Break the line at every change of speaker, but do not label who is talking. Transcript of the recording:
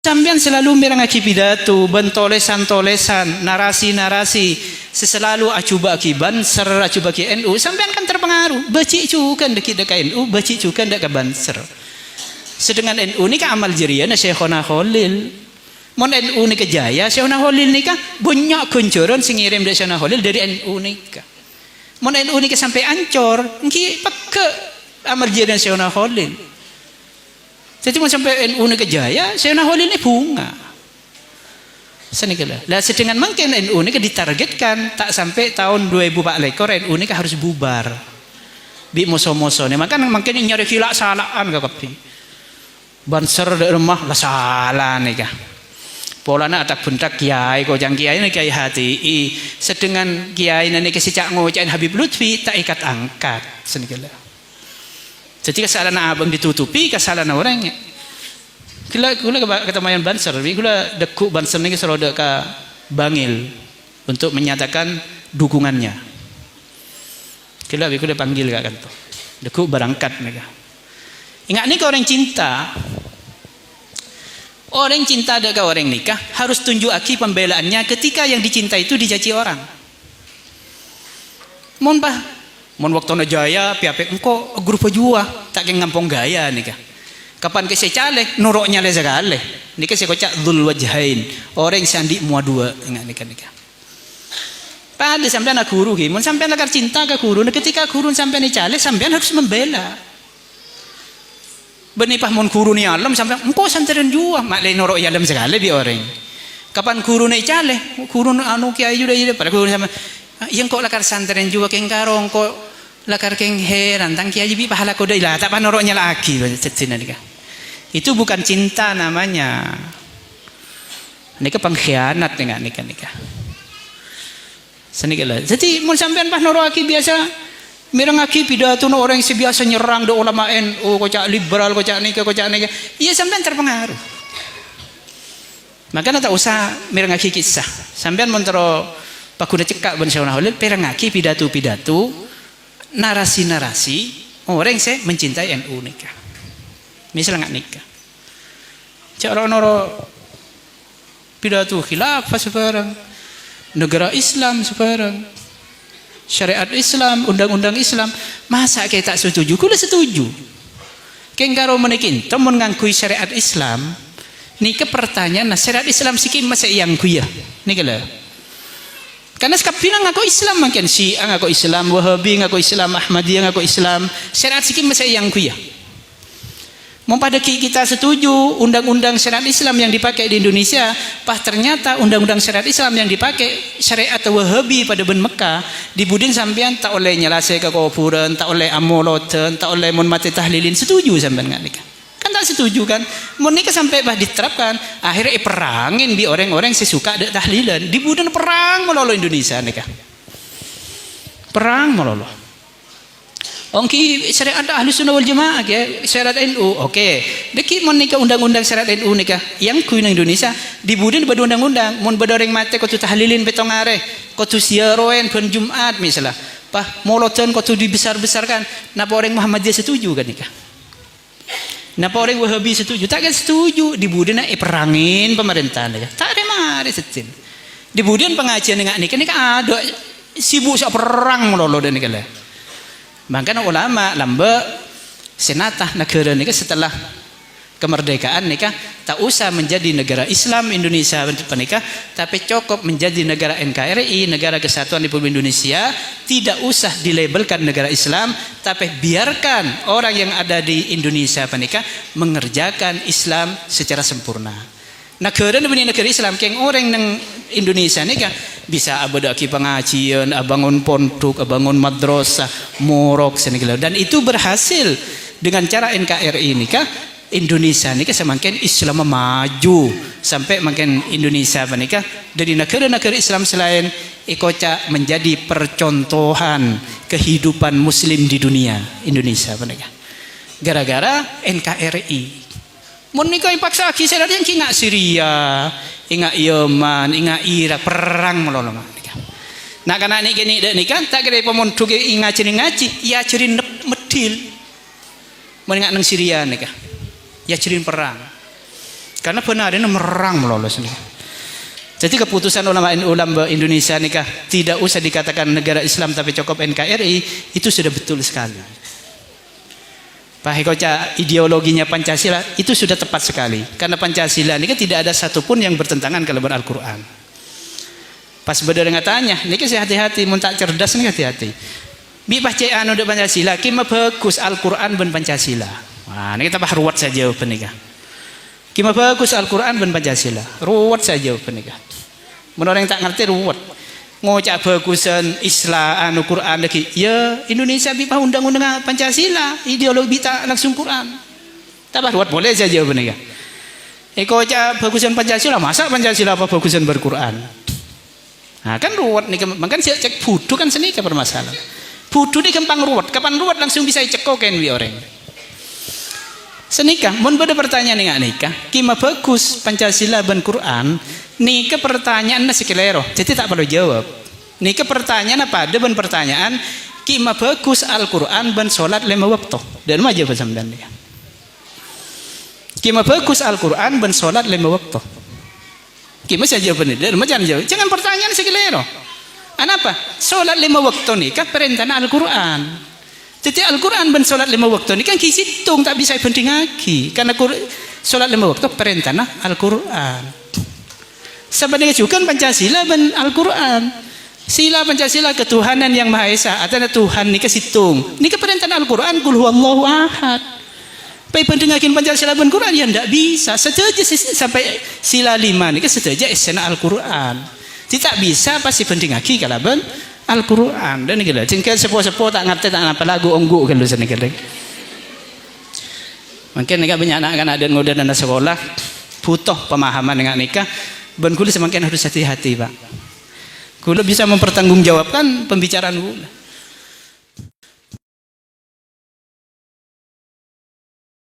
Sampean selalu merangaki pidato, bentolesan-tolesan, narasi-narasi, selalu acuba ki Banser, acuba ki NU, sampean kan terpengaruh. Bacik cukan dekat NU, bacik cukan dekat Banser. Sedangkan NU ni kan amal jariah na Syekhona Khalil. Mon NU ni ke jaya, Syekhona Khalil ni kan banyak kuncuran sing ngirim dari Syekhona Khalil dari NU ni kan. Mon NU ni ke sampai ancor, engki pakai amal jariah Syekhona Khalil. Jadi mau sampai NU ni kejaya, Syekhona Khalil ni bunga. Senikalah. Lah sedangkan mungkin NU ni ditargetkan tak sampai tahun 2024 NU ni harus bubar. Bi moso-moso ni makan mungkin nyari khilak salaan ke kapi. Banser de rumah lah salah ni kah. Polana atak buntak kiai ko jang kiai ni kiai HTI. Sedangkan kiai ni kesejak ngocain Habib Lutfi tak ikat angkat. Senikalah. Jadi kesalahan abang ditutupi, kesalahan orang. Kula kata mayan Banser, kula dekuk Banser ni selalu dek Bangil untuk menyatakan dukungannya. Kula panggil kat kantor. Dekuk berangkat mereka. Ingat ni ke orang cinta. Orang cinta dek orang nikah harus tunjuk aki pembelaannya ketika yang dicinta itu dicaci orang. Mon waktu na jaya piapek engko grup jua tak keng ngampong gaya nika. Kapan ke secale nuroknya le segale. Nika se kocak dzul wajhain. Orang sandi mua dua ingat nika. Pada sampean nak guru ki, mon sampean lakar cinta ke guru, ketika guru sampean ni cale sampean harus membela. Benipah mon guru ni alam sampean engko santren jua mak le norok ya alam segale bi orang. Kapan guru ni cale, guru anu kiai juda pada guru sampean yang kok lakar santren juga keng karong kok lakar keng heran tang kiai bi pahala ko deui lah tak panoroknya lagi cecina nika. Itu bukan cinta namanya. Nika pengkhianat dengan nika. Senikalah. Jadi mun sampean panorok biasa mirangaki pidato no orang sebiasa nyerang do ulama NU kocak liberal kocak nika. Iya sampean terpengaruh. Maka tak usah mirangaki kisah. Sampean montoro Pak kuda cekak ban Syekhona Khalil perangaki pidato-pidato narasi-narasi orang saya mencintai NU nikah. Misalnya nikah. Cara noro pidato khilafah sebarang, negara Islam sebarang, syariat Islam, undang-undang Islam, masa kita tak setuju? Kula setuju. Kengkaro menikin temun ngangkui syariat Islam, nikah pertanyaan syariat Islam sikim masa yang kuya. Nikah. Karena sekap bilang ngaku Islam makin Syiah ngaku Islam, Wahabi ngaku Islam, Ahmadiyah ngaku Islam, syariat sikim masa yang kuya. Mau pada kita setuju undang-undang syariat Islam yang dipakai di Indonesia, ternyata undang-undang syariat Islam yang dipakai syariat Wahabi pada ben Mekah, dibudin sampean tak oleh nyelasai kekufuran, tak oleh amoloten, tak oleh mun mati tahlilin, setuju sampean enggak nikah? Kan tak setuju kan? Mun nikah sampai diterapkan, akhirnya perangin bi orang-orang sesuka ada tahlilan, dibudin perang melolo Indonesia nikah. Perang melolo. Ongki syariat ahli sunnah wal jamaah ke syariat NU oke. Deki mun nikah undang-undang syariat NU nikah yang kui nang Indonesia dibudin badu undang-undang mun badoreng mate ko tu tahlilin betong are ko tu siaroen ben Jumat misalnya moloten ko tu dibesar-besarkan napa orang Muhammadiyah setuju kan nikah. Napa orang Wahabi setuju? Tak kan setuju. Dibudin perangin pemerintahan nikah. Tak ada mari setin. Dibudin pengajian nikah ada sibuk sak perang melolo dan nikah. Makanya ulama lamba senatah negara nikah setelah kemerdekaan nikah tak usah menjadi negara Islam Indonesia penikah, tapi cukup menjadi negara NKRI, negara Kesatuan Republik Indonesia, tidak usah dilabelkan negara Islam, tapi biarkan orang yang ada di Indonesia penikah mengerjakan Islam secara sempurna. Negara ini negara Islam, keng orang nang Indonesia nikah bisa abadaki pengajian, abangun pondok, abangun madrasah, morok senegala, dan itu berhasil dengan cara NKRI nikah. Indonesia nikah semakin Islam maju sampai makin Indonesia nikah dari negara-negara Islam selain ikoca menjadi percontohan kehidupan Muslim di dunia. Indonesia nikah gara-gara NKRI. Mun nikah paksa kisah yang ingat Syria, ingat Yaman, ingat Irak perang melolong nikah. Nak kana nikah tak kira pemontuk ingat ngaji ya cerin medil. Mengingat nang Syria nikah. Ya cerin perang. Karena benar ini merang melolos nih. Jadi keputusan ulama Indonesia nikah tidak usah dikatakan negara Islam tapi cukup NKRI itu sudah betul sekali. Pak Hekoca ideologinya Pancasila itu sudah tepat sekali. Karena Pancasila ini kan tidak ada satupun yang bertentangan kalau Al-Quran. Pas berdua tanya, ini kan hati-hati, mun tak cerdas nih hati-hati. Bi baca anu de Pancasila, kima bagus Al-Quran ben Pancasila. Nah, ini kita bah ruwet saja penikah. Kima bagus Al-Quran ben Pancasila. Ruwet saja penikah. Menurut yang tak ngerti ruwet. Ngocak bagusan Islam anu Quran lagi. Ya Indonesia bi undang-undang Pancasila, ideologi tak langsung Quran. Tak bah ruwet boleh saja penikah. Ngocak bagusan Pancasila, masa Pancasila apa bagusan berquran? Nah, kan ruwet nih, makanya saya cek budu kan seni ke permasalahan. Budu ini gampang ruwet, kapan ruwet langsung bisa cekokin wi orang. Senikah, mun beda pertanyaan nih nikah, kima bagus Pancasila ben Quran, nikah pertanyaan nasi kelero, jadi tak perlu jawab. Nikah pertanyaan apa? Ada ben pertanyaan, kima bagus Al-Quran ben sholat 5 waktu, dan mah jawab sampean dia. Kima bagus Al-Quran ben sholat 5 waktu. Kima saja jawab ini, dan mah jangan jawab, jangan pertanyaan nasi kelero. Kenapa? Sholat 5 waktu nikah perintah Al-Quran. Jadi Al-Quran ben sholat 5 waktu ini kan kisitung tak bisa penting lagi. Karena sholat 5 waktu perintah Al-Quran. Sebenarnya juga Pancasila ben Al-Quran. Sila Pancasila ketuhanan yang Maha Esa. Artinya Tuhan nikah situng. Nikah perintah Al-Quran kul huwallahu ahad. Pai penting lagi Pancasila ben Quran ya ndak bisa. Setuju sampai sila 5 nikah setuju esena Al-Quran. Tidak bisa pasti penting lagi kalau ben Al-Quran dan gitu. Jengkel sepo-sepo tak ngerti tak apa lagu onggu kalau sana gitu. Mungkin nikah banyak anak-anak dan muda dan sekolah butuh pemahaman dengan nikah. Ben kulit semakin harus hati-hati pak. Kulit bisa mempertanggungjawabkan pembicaraan kulit.